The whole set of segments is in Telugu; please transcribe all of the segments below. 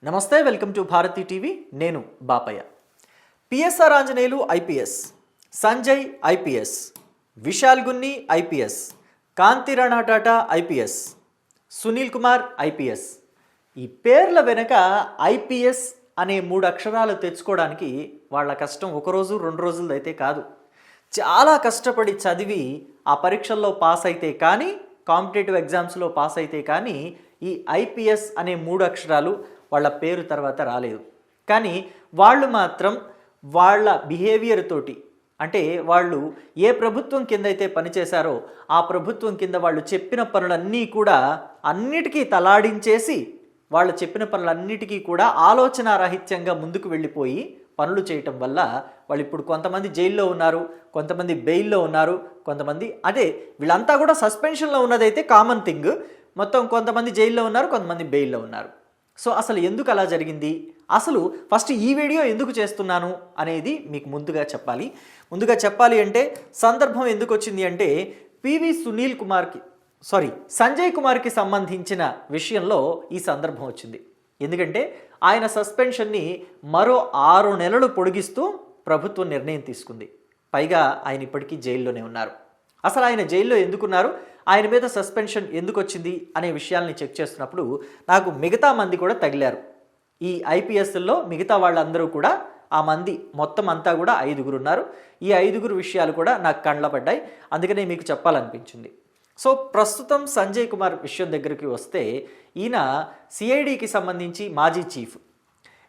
నమస్తే, వెల్కమ్ టు భారతి టీవీ. నేను Bapayya. PSR Anjaneyulu IPS, Sanjay IPS, Vishal Gunni IPS, Kanthi Rana Tata IPS, Sunil Kumar IPS. ఈ పేర్ల వెనక ఐపీఎస్ అనే 3 అక్షరాలు తెచ్చుకోవడానికి వాళ్ళ కష్టం ఒకరోజు 2 రోజులది అయితే కాదు. చాలా కష్టపడి చదివి ఆ పరీక్షల్లో పాస్ అయితే కానీ, కాంపిటేటివ్ ఎగ్జామ్స్లో పాస్ అయితే కానీ ఈ ఐపీఎస్ అనే 3 అక్షరాలు వాళ్ళ పేరు తర్వాత రాలేదు. కానీ వాళ్ళు మాత్రం వాళ్ళ బిహేవియర్ తోటి, అంటే వాళ్ళు ఏ ప్రభుత్వం కింద అయితే పనిచేశారో ఆ ప్రభుత్వం కింద వాళ్ళు చెప్పిన పనులన్నీ కూడా అన్నిటికీ తలాడించేసి, వాళ్ళు చెప్పిన పనులన్నిటికీ కూడా ఆలోచనారాహిత్యంగా ముందుకు వెళ్ళిపోయి పనులు చేయటం వల్ల వాళ్ళు ఇప్పుడు కొంతమంది జైల్లో ఉన్నారు, కొంతమంది బెయిల్లో ఉన్నారు, కొంతమంది వీళ్ళంతా కూడా సస్పెన్షన్లో ఉన్నదైతే కామన్ థింగ్. మొత్తం కొంతమంది జైల్లో ఉన్నారు, కొంతమంది బెయిల్లో ఉన్నారు. సో అసలు ఎందుకు అలా జరిగింది, అసలు ఫస్ట్ ఈ వీడియో ఎందుకు చేస్తున్నాను అనేది మీకు ముందుగా చెప్పాలి అంటే సందర్భం ఎందుకు వచ్చింది అంటే సంజయ్ కుమార్కి సంబంధించిన విషయంలో ఈ సందర్భం వచ్చింది. ఎందుకంటే ఆయన సస్పెన్షన్ని మరో 6 నెలలు పొడిగిస్తూ ప్రభుత్వం నిర్ణయం తీసుకుంది. పైగా ఆయన ఇప్పటికీ జైల్లోనే ఉన్నారు. అసలు ఆయన జైల్లో ఎందుకున్నారు, ఆయన మీద సస్పెన్షన్ ఎందుకు వచ్చింది అనే విషయాల్ని చెక్ చేస్తున్నప్పుడు నాకు మిగతా మంది కూడా తగిలారు. ఈ ఐపీఎస్లో మిగతా వాళ్ళందరూ కూడా, ఆ మంది మొత్తం అంతా కూడా 5గురు ఉన్నారు. ఈ 5గురు విషయాలు కూడా నాకు కండ్లపడ్డాయి, అందుకనే మీకు చెప్పాలనిపించింది. సో ప్రస్తుతం సంజయ్ కుమార్ విషయం దగ్గరికి వస్తే, ఈయన సిఐడికి సంబంధించి మాజీ చీఫ్.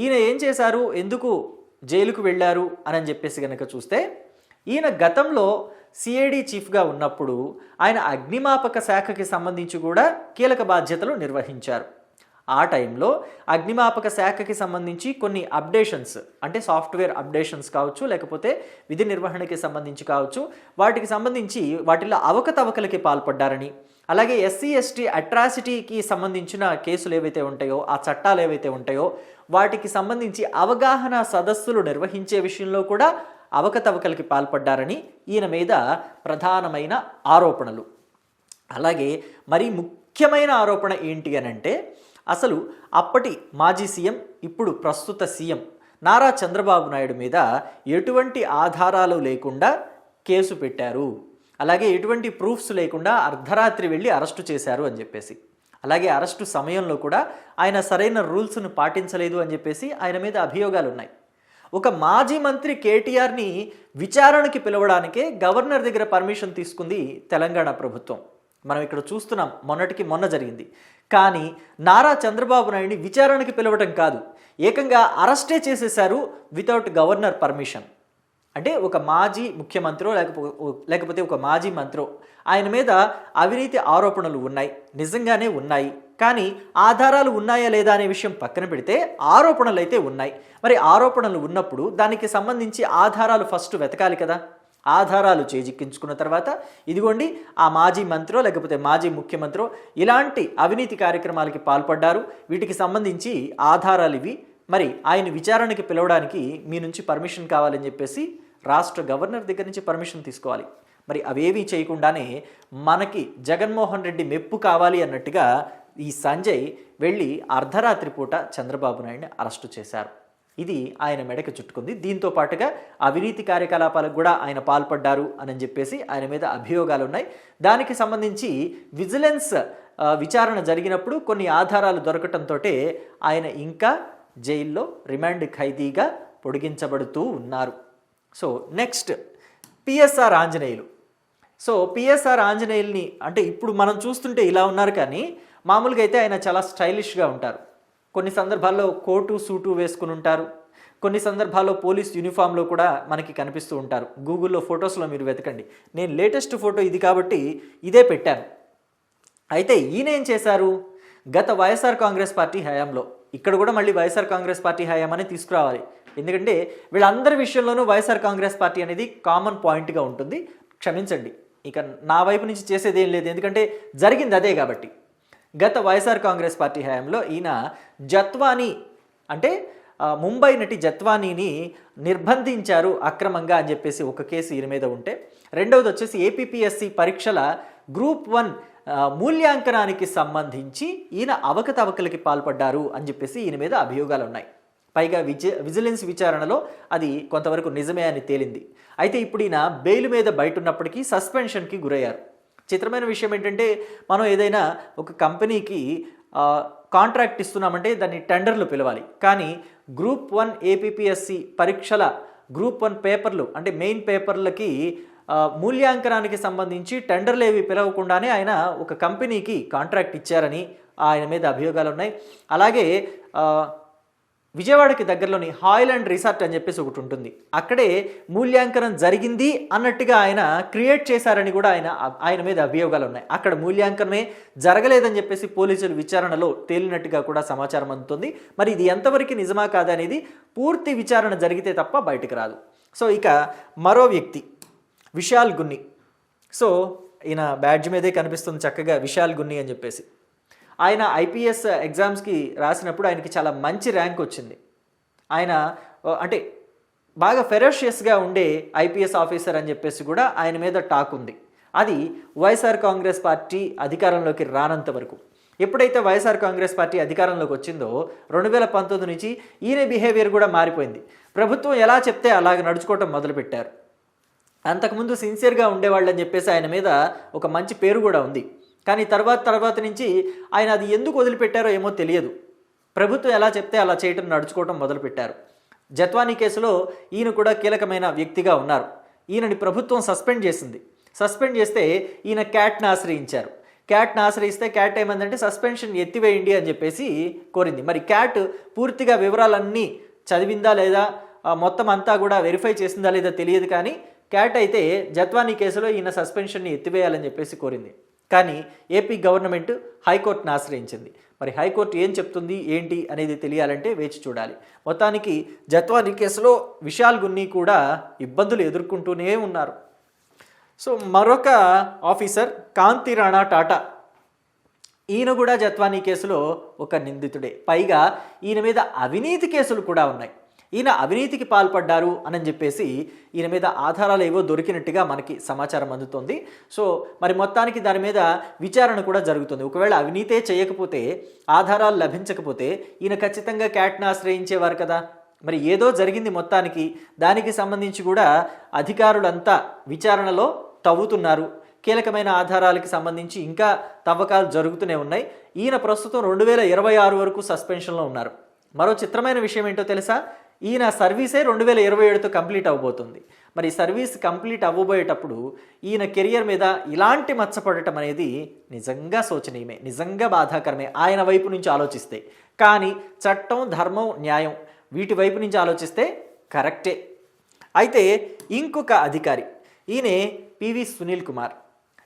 ఈయన ఏం చేశారు, ఎందుకు జైలుకు వెళ్ళారు అని చెప్పేసి కనుక చూస్తే, ఈయన గతంలో సిఐడి చీఫ్గా ఉన్నప్పుడు ఆయన అగ్నిమాపక శాఖకి సంబంధించి కూడా కీలక బాధ్యతలు నిర్వహించారు. ఆ టైంలో అగ్నిమాపక శాఖకి సంబంధించి కొన్ని అప్డేషన్స్, అంటే సాఫ్ట్వేర్ అప్డేషన్స్ కావచ్చు, లేకపోతే విధి నిర్వహణకి సంబంధించి కావచ్చు, వాటికి సంబంధించి వాటిల్లో అవకతవకలకి పాల్పడ్డారని, అలాగే ఎస్సీ ఎస్టీ అట్రాసిటీకి సంబంధించిన కేసులు ఏవైతే ఉంటాయో, ఆ చట్టాలు ఏవైతే ఉంటాయో వాటికి సంబంధించి అవగాహన సదస్సులు నిర్వహించే విషయంలో కూడా అవకతవకలకి పాల్పడ్డారని ఈయన మీద ప్రధానమైన ఆరోపణలు. అలాగే మరి ముఖ్యమైన ఆరోపణ ఏంటి అనంటే, అసలు అప్పటి మాజీ సీఎం, ఇప్పుడు ప్రస్తుత సీఎం నారా చంద్రబాబు నాయుడు మీద ఎటువంటి ఆధారాలు లేకుండా కేసు పెట్టారు, అలాగే ఎటువంటి ప్రూఫ్స్ లేకుండా అర్ధరాత్రి వెళ్ళి అరెస్టు చేశారు అని చెప్పేసి, అలాగే అరెస్టు సమయంలో కూడా ఆయన సరైన రూల్స్ను పాటించలేదు అని చెప్పేసి ఆయన మీద అభియోగాలు ఉన్నాయి. ఒక మాజీ మంత్రి కేటీఆర్ని విచారణకి పిలవడానికే గవర్నర్ దగ్గర పర్మిషన్ తీసుకుంది తెలంగాణ ప్రభుత్వం. మనం ఇక్కడ చూస్తున్నాం, మొన్నటికి మొన్న జరిగింది. కానీ నారా చంద్రబాబు నాయుడిని విచారణకి పిలవడం కాదు, ఏకంగా అరెస్టే చేసేశారు వితౌట్ గవర్నర్ పర్మిషన్. అంటే ఒక మాజీ ముఖ్యమంత్రో లేకపోతే ఒక మాజీ మంత్రో, ఆయన మీద అవినీతి ఆరోపణలు ఉన్నాయి, నిజంగానే ఉన్నాయి. కానీ ఆధారాలు ఉన్నాయా లేదా అనే విషయం పక్కన పెడితే ఆరోపణలు అయితే ఉన్నాయి. మరి ఆరోపణలు ఉన్నప్పుడు దానికి సంబంధించి ఆధారాలు ఫస్ట్ వెతకాలి కదా. ఆధారాలు చేజిక్కించుకున్న తర్వాత, ఇదిగోండి ఆ మాజీ మంత్రో లేకపోతే మాజీ ముఖ్యమంత్రో ఇలాంటి అవినీతి కార్యక్రమాలకి పాల్పడ్డారు, వీటికి సంబంధించి ఆధారాలు ఇవి, మరి ఆయన విచారణకి పిలవడానికి మీ నుంచి పర్మిషన్ కావాలని చెప్పేసి రాష్ట్ర గవర్నర్ దగ్గర నుంచి పర్మిషన్ తీసుకోవాలి. మరి అవేవీ చేయకుండానే మనకి జగన్మోహన్ రెడ్డి మెప్పు కావాలి అన్నట్టుగా ఈ సంజయ్ వెళ్ళి అర్ధరాత్రి పూట చంద్రబాబు నాయుడిని అరెస్టు చేశారు. ఇది ఆయన మెడకు చుట్టుకుంది. దీంతో పాటుగా అవినీతి కార్యకలాపాలకు కూడా ఆయన పాల్పడ్డారు అని చెప్పేసి ఆయన మీద అభియోగాలు ఉన్నాయి. దానికి సంబంధించి విజిలెన్స్ విచారణ జరిగినప్పుడు కొన్ని ఆధారాలు దొరకటంతో ఆయన ఇంకా జైల్లో రిమాండ్ ఖైదీగా పొడిగించబడుతూ ఉన్నారు. So next PSR Anjaneyulu. So PSR ఆంజనేయుల్ని అంటే ఇప్పుడు మనం చూస్తుంటే ఇలా ఉన్నారు, కానీ మామూలుగా అయితే ఆయన చాలా స్టైలిష్గా ఉంటారు. కొన్ని సందర్భాల్లో కోటు సూటు వేసుకుని ఉంటారు, కొన్ని సందర్భాల్లో పోలీస్ యూనిఫామ్లో కూడా మనకి కనిపిస్తూ ఉంటారు. గూగుల్లో ఫొటోస్లో మీరు వెతకండి, నేను లేటెస్ట్ ఫోటో ఇది కాబట్టి ఇదే పెట్టాను. అయితే ఈయన ఏం చేశారు, గత వైఎస్ఆర్ కాంగ్రెస్ పార్టీ హయాంలో, ఇక్కడ కూడా మళ్ళీ వైఎస్ఆర్ కాంగ్రెస్ పార్టీ హయాం అని తీసుకురావాలి, ఎందుకంటే వీళ్ళందరి విషయంలోనూ వైఎస్ఆర్ కాంగ్రెస్ పార్టీ అనేది కామన్ పాయింట్గా ఉంటుంది. క్షమించండి, ఇక నా వైపు నుంచి చేసేది ఏం లేదు, ఎందుకంటే జరిగింది అదే కాబట్టి. గత వైఎస్ఆర్ కాంగ్రెస్ పార్టీ హయాంలో ఈయన జత్వానీ, అంటే ముంబై నటి జత్వానీని నిర్బంధించారు అక్రమంగా అని చెప్పేసి ఒక కేసు ఈయన మీద ఉంటే, రెండవది వచ్చేసి ఏపీపీఎస్సి పరీక్షల గ్రూప్ 1 మూల్యాంకనానికి సంబంధించి ఈయన అవకతవకలకి పాల్పడ్డారు అని చెప్పేసి ఈయన మీద అభియోగాలు ఉన్నాయి. పైగా విజిలెన్స్ విచారణలో అది కొంతవరకు నిజమే అని తేలింది. అయితే ఇప్పుడు ఈయన బెయిల్ మీద బయట ఉన్నప్పటికీ సస్పెన్షన్కి గురయ్యారు. చిత్రమైన విషయం ఏంటంటే, మనం ఏదైనా ఒక కంపెనీకి కాంట్రాక్ట్ ఇస్తున్నామంటే దాన్ని టెండర్లు పిలవాలి. కానీ గ్రూప్ 1 ఏపీపీఎస్సి పరీక్షల గ్రూప్ 1 పేపర్లు అంటే మెయిన్ పేపర్లకి మూల్యాంకనానికి సంబంధించి టెండర్లు ఏవి పిలవకుండానే ఆయన ఒక కంపెనీకి కాంట్రాక్ట్ ఇచ్చారని ఆయన మీద అభియోగాలు ఉన్నాయి. అలాగే విజయవాడకి దగ్గరలోని హాయ్లాండ్ రిసార్ట్ అని చెప్పేసి ఒకటి ఉంటుంది, అక్కడే మూల్యాంకనం జరిగింది అన్నట్టుగా ఆయన క్రియేట్ చేశారని కూడా ఆయన మీద అభియోగాలు ఉన్నాయి. అక్కడ మూల్యాంకనమే జరగలేదని చెప్పేసి పోలీసులు విచారణలో తేలినట్టుగా కూడా సమాచారం అందుతుంది. మరి ఇది ఎంతవరకు నిజమా కాదా అనేది పూర్తి విచారణ జరిగితే తప్ప బయటకు రాదు. సో ఇక మరో వ్యక్తి విశాల్ గున్ని. సో ఈయన బ్యాడ్జ్ మీదే కనిపిస్తుంది చక్కగా విశాల్ గున్ని అని చెప్పేసి. ఆయన ఐపీఎస్ ఎగ్జామ్స్కి రాసినప్పుడు ఆయనకి చాలా మంచి ర్యాంక్ వచ్చింది. ఆయన అంటే బాగా ఫెరోషియస్గా ఉండే ఐపీఎస్ ఆఫీసర్ అని చెప్పేసి కూడా ఆయన మీద టాక్ ఉంది. అది వైఎస్ఆర్ కాంగ్రెస్ పార్టీ అధికారంలోకి రానంత వరకు. ఎప్పుడైతే వైఎస్ఆర్ కాంగ్రెస్ పార్టీ అధికారంలోకి వచ్చిందో 2019 నుంచి ఈయన బిహేవియర్ కూడా మారిపోయింది. ప్రభుత్వం ఎలా చెప్తే అలాగ నడుచుకోవటం మొదలుపెట్టారు. అంతకుముందు సిన్సియర్గా ఉండేవాళ్ళని చెప్పేసి ఆయన మీద ఒక మంచి పేరు కూడా ఉంది. కానీ తర్వాత నుంచి ఆయన అది ఎందుకు వదిలిపెట్టారో ఏమో తెలియదు. ప్రభుత్వం ఎలా చెప్తే అలా చేయటం నడుచుకోవటం మొదలుపెట్టారు. జత్వానీ కేసులో ఈయన కూడా కీలకమైన వ్యక్తిగా ఉన్నారు. ఈయనని ప్రభుత్వం సస్పెండ్ చేసింది. సస్పెండ్ చేస్తే ఈయన క్యాట్ని ఆశ్రయించారు. క్యాట్ని ఆశ్రయిస్తే క్యాట్ ఏమందంటే సస్పెన్షన్ ఎత్తివేయండి అని చెప్పేసి కోరింది. మరి క్యాట్ పూర్తిగా వివరాలన్నీ చదివిందా లేదా, మొత్తం అంతా కూడా వెరిఫై చేసిందా లేదా తెలియదు. కానీ క్యాట్ అయితే జత్వానీ కేసులో ఈయన సస్పెన్షన్ని ఎత్తివేయాలని చెప్పేసి కోరింది. కానీ ఏపీ గవర్నమెంట్ హైకోర్టును ఆశ్రయించింది. మరి హైకోర్టు ఏం చెప్తుంది ఏంటి అనేది తెలియాలంటే వేచి చూడాలి. మొత్తానికి జత్వానీ కేసులో విశాల్ గున్ని కూడా ఇబ్బందులు ఎదుర్కొంటూనే ఉన్నారు. సో మరొక ఆఫీసర్ కాంతి రాణా టాటా, ఈయన కూడా జత్వానీ కేసులో ఒక నిందితుడే. పైగా ఈయన మీద అవినీతి కేసులు కూడా ఉన్నాయి. ఈయన అవినీతికి పాల్పడ్డారు అని చెప్పేసి ఈయన మీద ఆధారాలు ఏవో దొరికినట్టుగా మనకి సమాచారం అందుతుంది. సో మరి మొత్తానికి దాని మీద విచారణ కూడా జరుగుతుంది. ఒకవేళ అవినీతే చేయకపోతే, ఆధారాలు లభించకపోతే ఈయన ఖచ్చితంగా క్యాట్ను ఆశ్రయించేవారు కదా. మరి ఏదో జరిగింది మొత్తానికి. దానికి సంబంధించి కూడా అధికారులంతా విచారణలో తవ్వుతున్నారు. కీలకమైన ఆధారాలకి సంబంధించి ఇంకా తవ్వకాలు జరుగుతూనే ఉన్నాయి. ఈయన ప్రస్తుతం 2026 వరకు సస్పెన్షన్లో ఉన్నారు. మరో చిత్రమైన విషయం ఏంటో తెలుసా, ఈయన సర్వీసే 2027తో కంప్లీట్ అవ్వబోతుంది. మరి సర్వీస్ కంప్లీట్ అవ్వబోయేటప్పుడు ఈయన కెరియర్ మీద ఇలాంటి మచ్చపడటం అనేది నిజంగా శోచనీయమే, నిజంగా బాధాకరమే ఆయన వైపు నుంచి ఆలోచిస్తే. కానీ చట్టం, ధర్మం, న్యాయం వీటి వైపు నుంచి ఆలోచిస్తే కరెక్టే. అయితే ఇంకొక అధికారి, ఈయనే పివి సునీల్ కుమార్.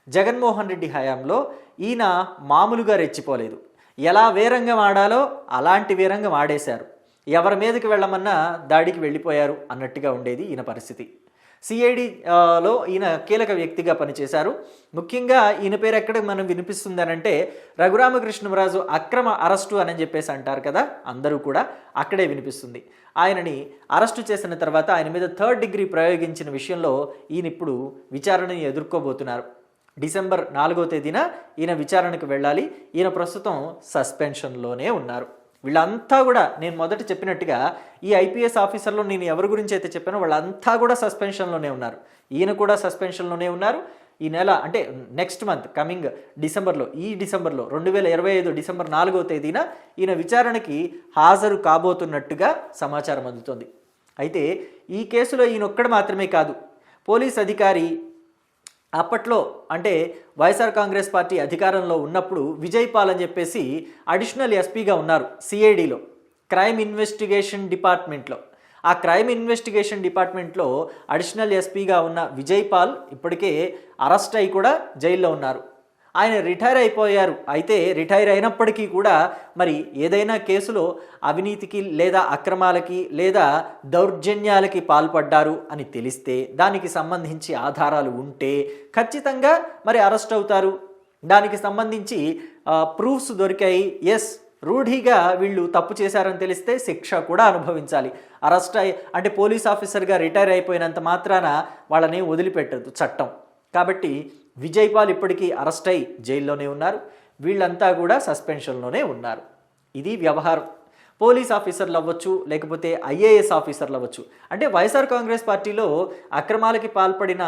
జగన్మోహన్ రెడ్డి హయాంలో ఈయన మామూలుగా రెచ్చిపోలేదు. ఎలా వీరంగం ఆడాలో అలాంటి వీరంగం ఆడేశారు. ఎవరి మీదకి వెళ్ళమన్నా దాడికి వెళ్ళిపోయారు అన్నట్టుగా ఉండేది ఈయన పరిస్థితి. సిఐడిలో ఈయన కీలక వ్యక్తిగా పనిచేశారు. ముఖ్యంగా ఈయన పేరు ఎక్కడ మనం వినిపిస్తుందనంటే రఘురామకృష్ణరాజు అక్రమ అరెస్టు అని చెప్పేసి అంటారు కదా, అందరూ కూడా అక్కడే వినిపిస్తుంది. ఆయనని అరెస్టు చేసిన తర్వాత ఆయన మీద 3rd డిగ్రీ ప్రయోగించిన విషయంలో ఈయన ఇప్పుడు విచారణని ఎదుర్కోబోతున్నారు. డిసెంబర్ 4వ తేదీన ఈయన విచారణకు వెళ్ళాలి. ఈయన ప్రస్తుతం సస్పెన్షన్లోనే ఉన్నారు. వీళ్ళంతా కూడా నేను మొదట చెప్పినట్టుగా ఈ ఐపీఎస్ ఆఫీసర్లో నేను ఎవరి గురించి అయితే చెప్పానో వాళ్ళంతా కూడా సస్పెన్షన్లోనే ఉన్నారు. ఈయన కూడా సస్పెన్షన్లోనే ఉన్నారు. ఈ నెల అంటే నెక్స్ట్ మంత్ కమింగ్ డిసెంబర్లో, ఈ డిసెంబర్లో 2025 డిసెంబర్ 4వ తేదీన ఈయన విచారణకి హాజరు కాబోతున్నట్టుగా సమాచారం అందుతోంది. అయితే ఈ కేసులో ఈయన ఒక్కడు మాత్రమే కాదు, పోలీస్ అధికారి అప్పట్లో అంటే వైఎస్ఆర్ కాంగ్రెస్ పార్టీ అధికారంలో ఉన్నప్పుడు విజయ్ పాల్ అని చెప్పేసి అడిషనల్ ఎస్పీగా ఉన్నారు సిఐడిలో, క్రైమ్ ఇన్వెస్టిగేషన్ డిపార్ట్మెంట్లో. ఆ క్రైమ్ ఇన్వెస్టిగేషన్ డిపార్ట్మెంట్లో అడిషనల్ ఎస్పీగా ఉన్న విజయ్ పాల్ ఇప్పటికే అరెస్ట్ అయి కూడా జైల్లో ఉన్నారు. ఆయన రిటైర్ అయిపోయారు. అయితే రిటైర్ అయినప్పటికీ కూడా మరి ఏదైనా కేసులో అవినీతికి లేదా అక్రమాలకి లేదా దౌర్జన్యాలకి పాల్పడ్డారు అని తెలిస్తే, దానికి సంబంధించి ఆధారాలు ఉంటే ఖచ్చితంగా మరి అరెస్ట్ అవుతారు. దానికి సంబంధించి ప్రూఫ్స్ దొరికాయి, ఎస్ రూఢిగా వీళ్ళు తప్పు చేశారని తెలిస్తే శిక్ష కూడా అనుభవించాలి. అరెస్ట్ అంటే పోలీస్ ఆఫీసర్గా రిటైర్ అయిపోయినంత మాత్రాన వాళ్ళని వదిలిపెట్టదు చట్టం. కాబట్టి విజయ్పాల్ ఇప్పటికీ అరెస్ట్ అయి జైల్లోనే ఉన్నారు. వీళ్ళంతా కూడా సస్పెన్షన్లోనే ఉన్నారు. ఇది వ్యవహారం. పోలీస్ ఆఫీసర్లు అవ్వచ్చు, లేకపోతే ఐఏఎస్ ఆఫీసర్లు అవ్వచ్చు. అంటే వైఎస్ఆర్ కాంగ్రెస్ పార్టీలో అక్రమాలకి పాల్పడిన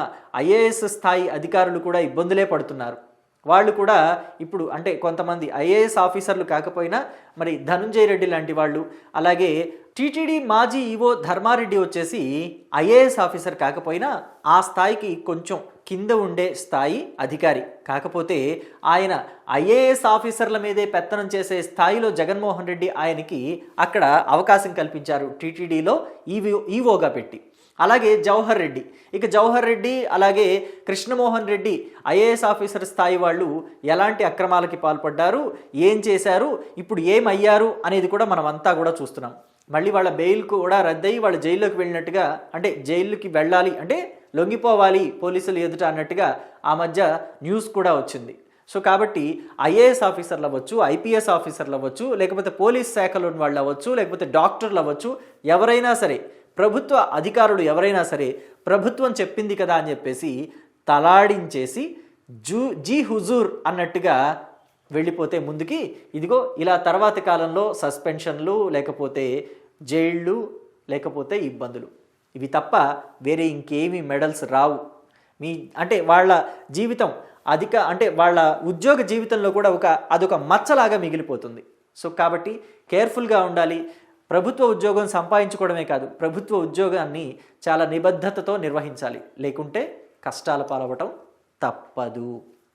ఐఏఎస్ స్థాయి అధికారులు కూడా ఇబ్బందులే పడుతున్నారు. వాళ్ళు కూడా ఇప్పుడు అంటే కొంతమంది ఐఏఎస్ ఆఫీసర్లు కాకపోయినా మరి ధనుంజయ రెడ్డి లాంటి వాళ్ళు, అలాగే టీటీడీ మాజీ ఈవో ధర్మారెడ్డి వచ్చేసి ఐఏఎస్ ఆఫీసర్ కాకపోయినా ఆ స్థాయికి కొంచెం కింద ఉండే స్థాయి అధికారి. కాకపోతే ఆయన ఐఏఎస్ ఆఫీసర్ల మీదే పెత్తనం చేసే స్థాయిలో జగన్మోహన్ రెడ్డి ఆయనకి అక్కడ అవకాశం కల్పించారు టీటీడీలో ఈవోగా పెట్టి. అలాగే జవహర్ రెడ్డి, ఇక జవహర్ రెడ్డి అలాగే కృష్ణమోహన్ రెడ్డి ఐఏఎస్ ఆఫీసర్ స్థాయి వాళ్ళు ఎలాంటి అక్రమాలకి పాల్పడ్డారు, ఏం చేశారు, ఇప్పుడు ఏమయ్యారు అనేది కూడా మనం అంతా కూడా చూస్తున్నాం. మళ్ళీ వాళ్ళ బెయిల్ కూడా రద్దయి వాళ్ళు జైల్లోకి వెళ్ళినట్టుగా, అంటే జైలుకి వెళ్ళాలి అంటే లొంగిపోవాలి పోలీసులు ఎదుట అన్నట్టుగా ఆ మధ్య న్యూస్ కూడా వచ్చింది. సో కాబట్టి ఐఏఎస్ ఆఫీసర్లు అవ్వచ్చు, ఐపీఎస్ ఆఫీసర్లు అవ్వచ్చు, లేకపోతే పోలీస్ శాఖలో వాళ్ళు అవ్వచ్చు, లేకపోతే డాక్టర్లు అవ్వచ్చు, ఎవరైనా సరే ప్రభుత్వ అధికారులు ఎవరైనా సరే ప్రభుత్వం చెప్పింది కదా అని చెప్పేసి తలాడించేసి జీ హుజూర్ అన్నట్టుగా వెళ్ళిపోతే ముందుకి ఇదిగో ఇలా తర్వాతి కాలంలో సస్పెన్షన్లు, లేకపోతే జైళ్ళు, లేకపోతే ఇబ్బందులు, ఇవి తప్ప వేరే ఇంకేమీ మెడల్స్ రావు. అంటే వాళ్ళ జీవితం అంటే వాళ్ళ ఉద్యోగ జీవితంలో కూడా అదొక మచ్చలాగా మిగిలిపోతుంది. సో కాబట్టి కేర్ఫుల్గా ఉండాలి. ప్రభుత్వ ఉద్యోగం సంపాదించుకోవడమే కాదు, ప్రభుత్వ ఉద్యోగాన్ని చాలా నిబద్ధతతో నిర్వహించాలి. లేకుంటే కష్టాల పాలవటం తప్పదు.